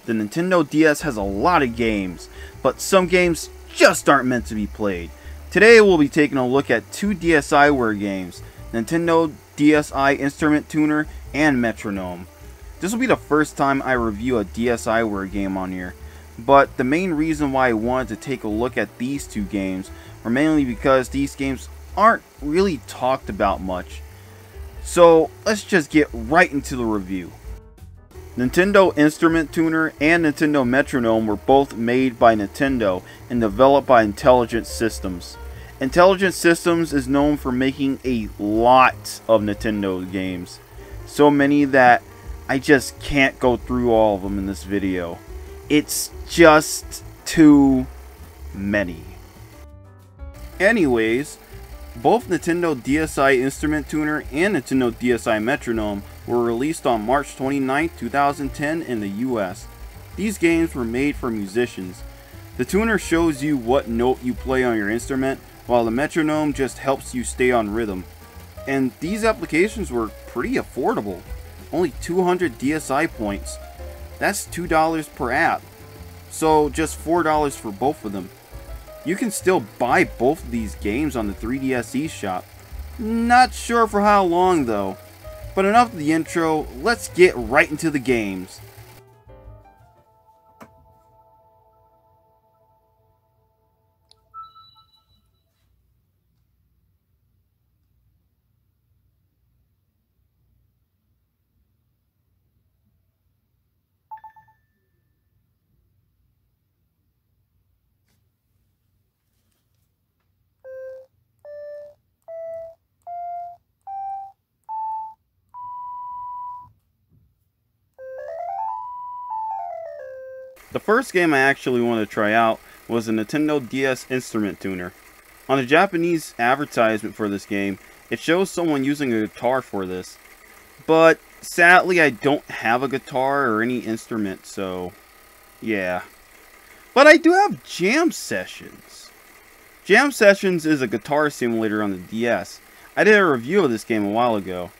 The Nintendo DS has a lot of games, but some games just aren't meant to be played. Today we'll be taking a look at two DSiWare games, Nintendo DSi Instrument Tuner and Metronome. This will be the first time I review a DSiWare game on here, but the main reason why I wanted to take a look at these two games were mainly because these games aren't really talked about much. So let's just get right into the review. Nintendo Instrument Tuner and Nintendo Metronome were both made by Nintendo and developed by Intelligent Systems. Intelligent Systems is known for making a lot of Nintendo games. So many that I just can't go through all of them in this video. It's just too many. Anyways, both Nintendo DSi Instrument Tuner and Nintendo DSi Metronome were released on March 29, 2010 in the US. These games were made for musicians. The tuner shows you what note you play on your instrument, while the metronome just helps you stay on rhythm. And these applications were pretty affordable. Only 200 DSi points. That's $2 per app. So just $4 for both of them. You can still buy both of these games on the 3DS eShop. Not sure for how long though. But enough of the intro, let's get right into the games. The first game I actually wanted to try out was the Nintendo DS Instrument Tuner. On the Japanese advertisement for this game, it shows someone using a guitar for this. But sadly I don't have a guitar or any instrument, so yeah. But I do have Jam Sessions. Jam Sessions is a guitar simulator on the DS. I did a review of this game a while ago.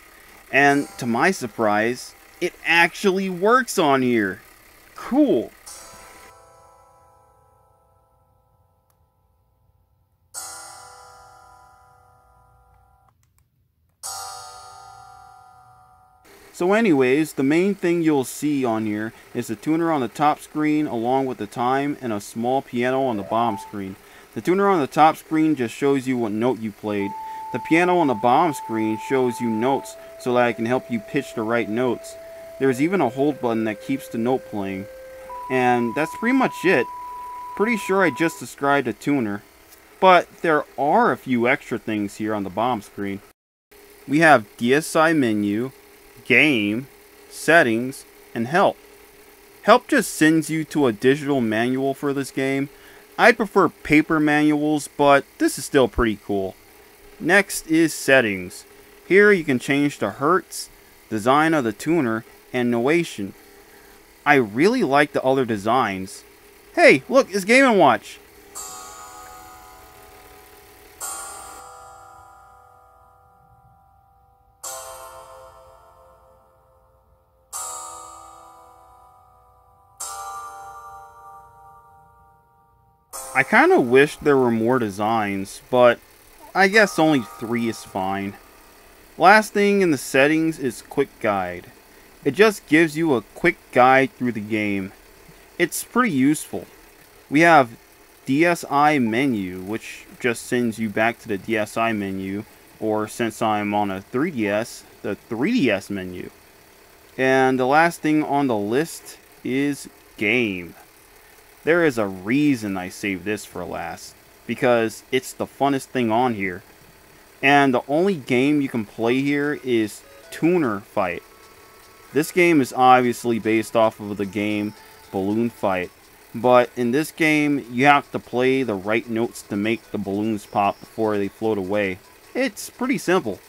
And to my surprise, it actually works on here. Cool. So anyways, the main thing you'll see on here is the tuner on the top screen along with the time and a small piano on the bottom screen. The tuner on the top screen just shows you what note you played. The piano on the bottom screen shows you notes so that it can help you pitch the right notes. There's even a hold button that keeps the note playing. And that's pretty much it. Pretty sure I just described a tuner. But there are a few extra things here on the bottom screen. We have DSi menu, Game, Settings, and Help. Help just sends you to a digital manual for this game. I'd prefer paper manuals, but this is still pretty cool. Next is Settings. Here you can change the hertz, design of the tuner, and notation. I really like the other designs. Hey, look, it's Game&Watch. I kinda wish there were more designs, but I guess only 3 is fine. Last thing in the settings is Quick Guide. It just gives you a quick guide through the game. It's pretty useful. We have DSi menu, which just sends you back to the DSi menu, or since I'm on a 3DS, the 3DS menu. And the last thing on the list is Game. There is a reason I saved this for last, because it's the funnest thing on here. And the only game you can play here is Tuner Fight. This game is obviously based off of the game Balloon Fight, but in this game you have to play the right notes to make the balloons pop before they float away. It's pretty simple.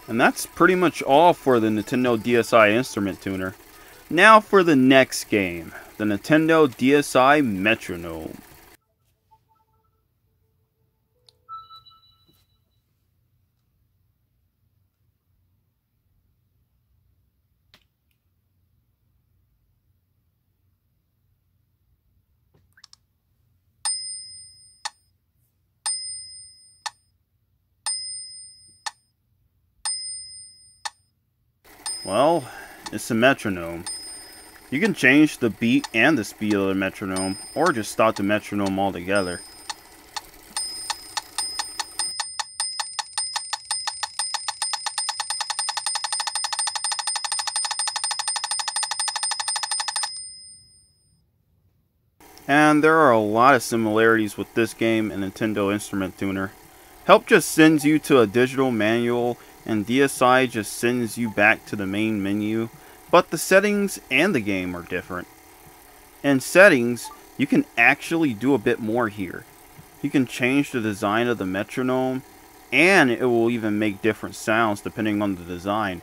And that's pretty much all for the Nintendo DSi Instrument Tuner. Now for the next game, the Nintendo DSi Metronome. Well, it's a metronome. You can change the beat and the speed of the metronome, or just stop the metronome altogether. And there are a lot of similarities with this game and Nintendo Instrument Tuner. Help just sends you to a digital manual, and DSi just sends you back to the main menu, but the settings and the game are different. In settings, you can actually do a bit more here. You can change the design of the metronome, and it will even make different sounds depending on the design.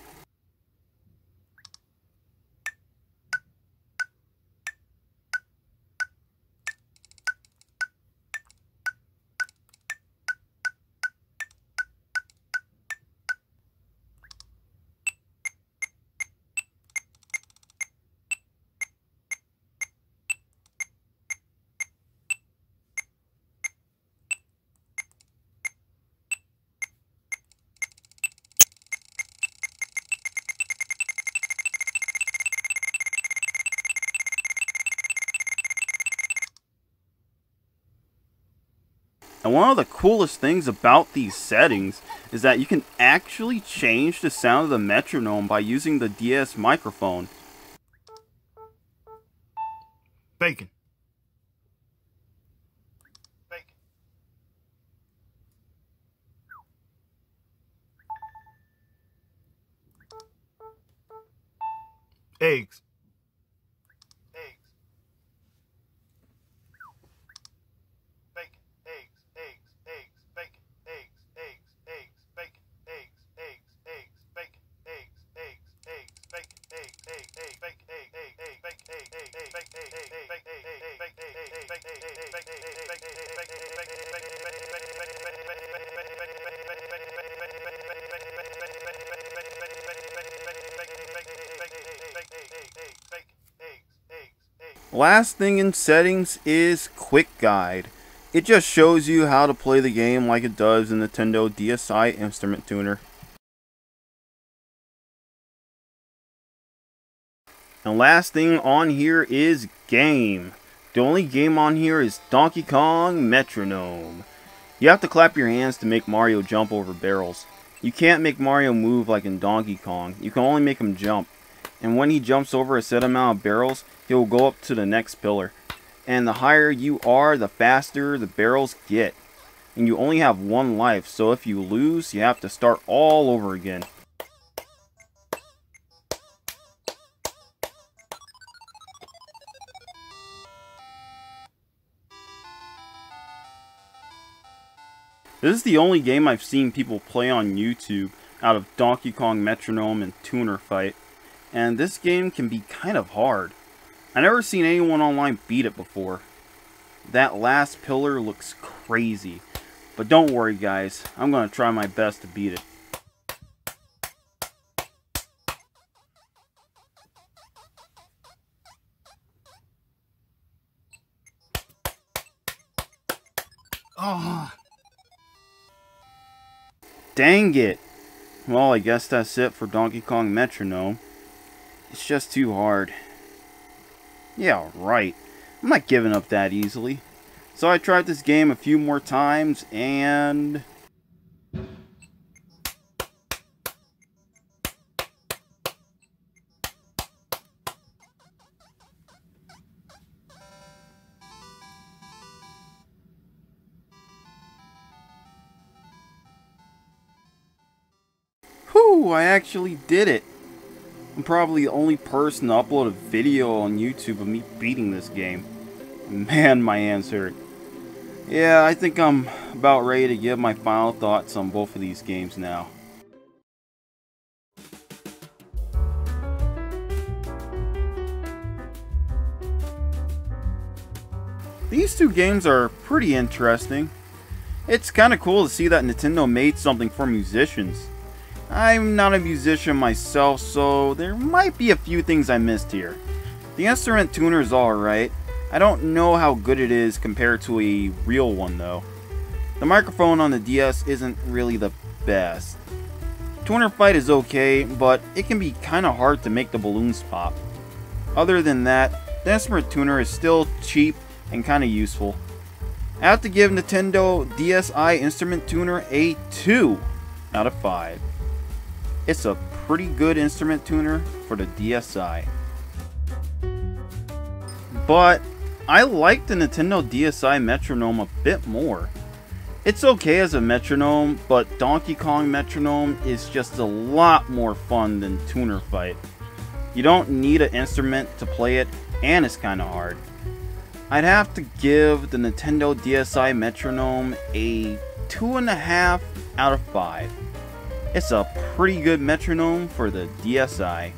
And one of the coolest things about these settings is that you can actually change the sound of the metronome by using the DS microphone. Bacon. Bacon. Eggs. Eggs. Bacon. Eggs. Eggs. Eggs. Bacon. Eggs. Eggs. Eggs. Bacon. Eggs. Eggs. Eggs. Bacon. Eggs. Eggs. Eggs. Bacon. Eggs. Eggs. Eggs. Bacon. Eggs. Eggs. Eggs. Bacon. Eggs. Eggs. Eggs. Bacon. Eggs. Eggs. Last thing in settings is Quick Guide. It just shows you how to play the game like it does in Nintendo DSi Instrument Tuner. And last thing on here is Game. The only game on here is Donkey Kong Metronome. You have to clap your hands to make Mario jump over barrels. You can't make Mario move like in Donkey Kong. You can only make him jump. And when he jumps over a set amount of barrels, he will go up to the next pillar. And the higher you are, the faster the barrels get. And you only have one life, so if you lose, you have to start all over again. This is the only game I've seen people play on YouTube out of Donkey Kong Metronome and Tuner Fight. And this game can be kind of hard. I never seen anyone online beat it before. That last pillar looks crazy. But don't worry guys, I'm going to try my best to beat it. Oh. Dang it! Well, I guess that's it for Donkey Kong Metronome. It's just too hard. Yeah, right. I'm not giving up that easily. So I tried this game a few more times, and... whew, I actually did it! I'm probably the only person to upload a video on YouTube of me beating this game. Man, my hands hurt. Yeah, I think I'm about ready to give my final thoughts on both of these games now. These two games are pretty interesting. It's kind of cool to see that Nintendo made something for musicians. I'm not a musician myself, so there might be a few things I missed here. The instrument tuner is alright. I don't know how good it is compared to a real one though. The microphone on the DS isn't really the best. Tuner fight is okay, but it can be kinda hard to make the balloons pop. Other than that, the instrument tuner is still cheap and kinda useful. I have to give Nintendo DSi Instrument Tuner a 2 out of 5. It's a pretty good instrument tuner for the DSi. But I like the Nintendo DSi Metronome a bit more. It's okay as a metronome, but Donkey Kong Metronome is just a lot more fun than Tuner Fight. You don't need an instrument to play it, and it's kinda hard. I'd have to give the Nintendo DSi Metronome a 2.5 out of 5. It's a pretty good metronome for the DSi.